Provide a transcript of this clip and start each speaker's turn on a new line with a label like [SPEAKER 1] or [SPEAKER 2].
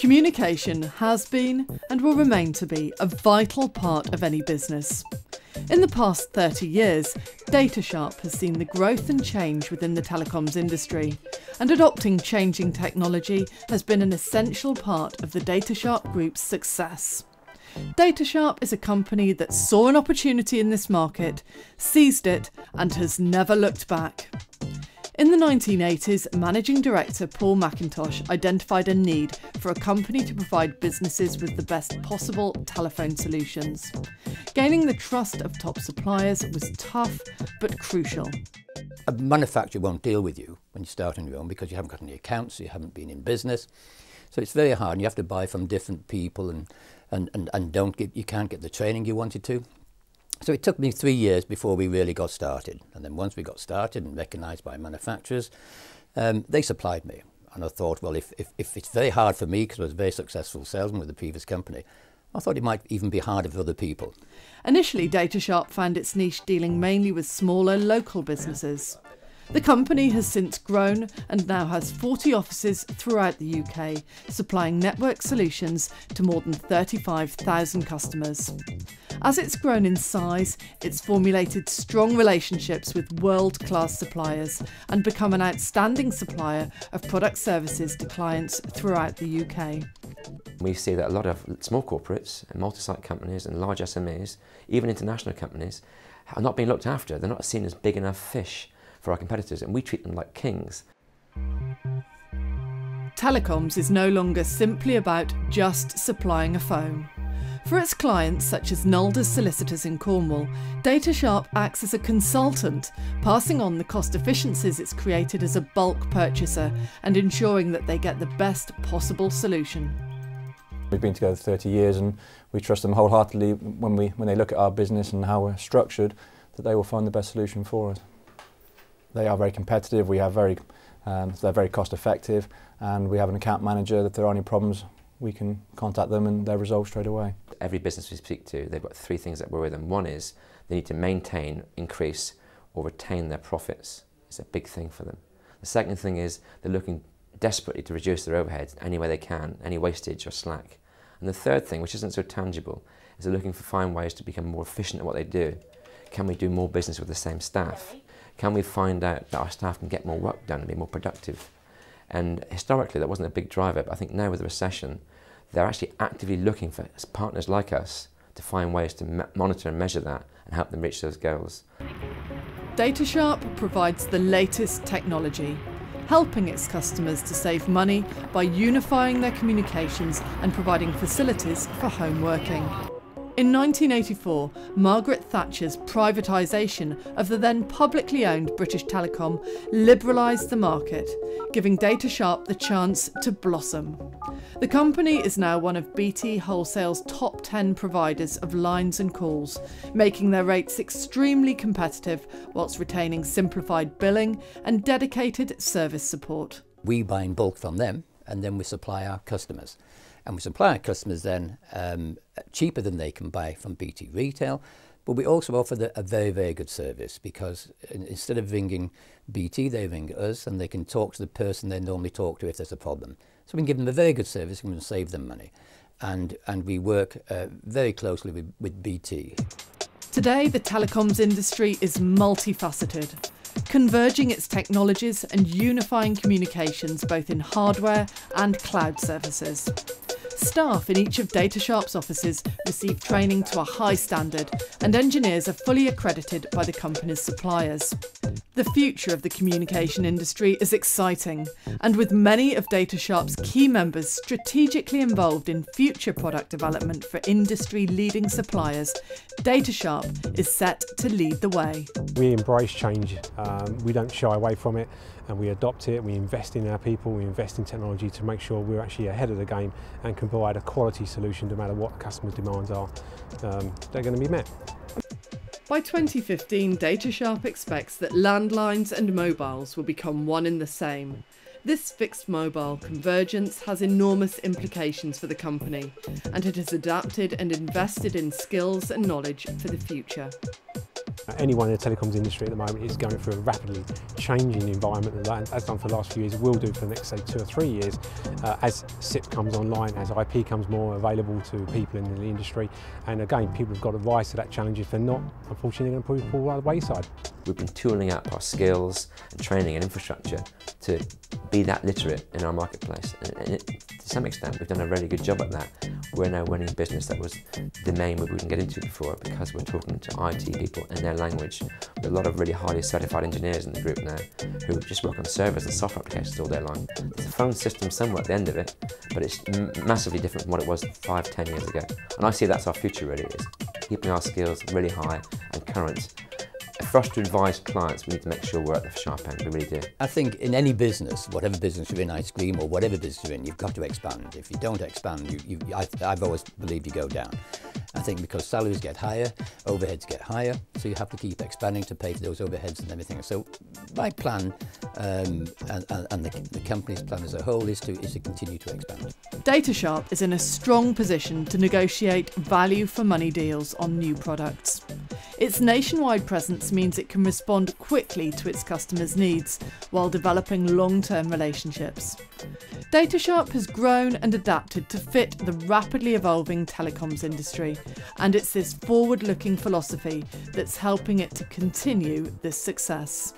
[SPEAKER 1] Communication has been and will remain to be a vital part of any business. In the past 30 years, Datasharp has seen the growth and change within the telecoms industry, and adopting changing technology has been an essential part of the Datasharp Group's success. Datasharp is a company that saw an opportunity in this market, seized it, and has never looked back. In the 1980s, Managing Director Paul McIntosh identified a need for a company to provide businesses with the best possible telephone solutions. Gaining the trust of top suppliers was tough but crucial.
[SPEAKER 2] A manufacturer won't deal with you when you start on your own because you haven't got any accounts, you haven't been in business. So it's very hard, and you have to buy from different people and you can't get the training you wanted to. So it took me 3 years before we really got started. And then once we got started and recognised by manufacturers, they supplied me. And I thought, well, if it's very hard for me, because I was a very successful salesman with the previous company, I thought it might even be harder for other people.
[SPEAKER 1] Initially, Datasharp found its niche dealing mainly with smaller local businesses. The company has since grown and now has 40 offices throughout the UK, supplying network solutions to more than 35,000 customers. As it's grown in size, it's formulated strong relationships with world-class suppliers and become an outstanding supplier of product services to clients throughout the UK.
[SPEAKER 3] We see that a lot of small corporates and multi-site companies and large SMEs, even international companies, are not being looked after. They're not seen as big enough fish for our competitors, and we treat them like kings.
[SPEAKER 1] Telecoms is no longer simply about just supplying a phone. For its clients, such as Nolder's Solicitors in Cornwall, Datasharp acts as a consultant, passing on the cost efficiencies it's created as a bulk purchaser and ensuring that they get the best possible solution.
[SPEAKER 4] We've been together 30 years and we trust them wholeheartedly when they look at our business and how we're structured, that they will find the best solution for us. They are very competitive, they're very cost effective, and we have an account manager that if there are any problems, we can contact them and they're resolved straight away.
[SPEAKER 3] Every business we speak to, they've got three things that worry them. One is they need to maintain, increase or retain their profits. It's a big thing for them. The second thing is they're looking desperately to reduce their overheads any way they can, any wastage or slack. And the third thing, which isn't so tangible, is they're looking to find ways to become more efficient at what they do. Can we do more business with the same staff? Can we find out that our staff can get more work done and be more productive? And historically that wasn't a big driver, but I think now with the recession, they're actually actively looking for partners like us to find ways to monitor and measure that and help them reach those goals.
[SPEAKER 1] Datasharp provides the latest technology, helping its customers to save money by unifying their communications and providing facilities for home working. In 1984, Margaret Thatcher's privatisation of the then publicly owned British Telecom liberalised the market, giving Datasharp the chance to blossom. The company is now one of BT Wholesale's top 10 providers of lines and calls, making their rates extremely competitive whilst retaining simplified billing and dedicated service support.
[SPEAKER 2] We buy in bulk from them and then we supply our customers. And we supply our customers then cheaper than they can buy from BT Retail, but we also offer a very, very good service because instead of ringing BT, they ring us and they can talk to the person they normally talk to if there's a problem. So we can give them a very good service and we can save them money. And we work very closely with BT.
[SPEAKER 1] Today, the telecoms industry is multifaceted, converging its technologies and unifying communications both in hardware and cloud services. Staff in each of Datasharp's offices receive training to a high standard, and engineers are fully accredited by the company's suppliers. The future of the communication industry is exciting, and with many of Datasharp's key members strategically involved in future product development for industry-leading suppliers, Datasharp is set to lead the way.
[SPEAKER 5] We embrace change, we don't shy away from it, and we adopt it, we invest in our people, we invest in technology to make sure we're actually ahead of the game and can provide a quality solution no matter what the customer's demands are. They're going to be met.
[SPEAKER 1] By 2015, Datasharp expects that landlines and mobiles will become one and the same. This fixed mobile convergence has enormous implications for the company, and it has adapted and invested in skills and knowledge for the future.
[SPEAKER 5] Anyone in the telecoms industry at the moment is going through a rapidly changing environment, and as done for the last few years, will do for the next, say, 2 or 3 years, as SIP comes online, as IP becomes more available to people in the industry. And again, people have got to rise to that challenge. If they're not, unfortunately, they're going to fall by the wayside.
[SPEAKER 3] We've been tooling up our skills and training and infrastructure to be that literate in our marketplace. And to some extent, we've done a really good job at that. We're now winning business that was the main we wouldn't get into before, because we're talking to IT people in their language. With a lot of really highly certified engineers in the group now who just work on servers and software applications all day long. There's a phone system somewhere at the end of it, but it's massively different from what it was 5, 10 years ago. And I see that's our future really, is keeping our skills really high and current. For us to advise clients, we need to make sure we're at the sharp end, we really do.
[SPEAKER 2] I think in any business, whatever business you're in, ice cream or whatever business you're in, you've got to expand. If you don't expand, I've always believed you go down. I think because salaries get higher, overheads get higher, so you have to keep expanding to pay for those overheads and everything. So my plan and the company's plan as a whole is to continue to expand.
[SPEAKER 1] Datasharp is in a strong position to negotiate value for money deals on new products. Its nationwide presence means it can respond quickly to its customers' needs while developing long-term relationships. Datasharp has grown and adapted to fit the rapidly evolving telecoms industry, and it's this forward-looking philosophy that's helping it to continue this success.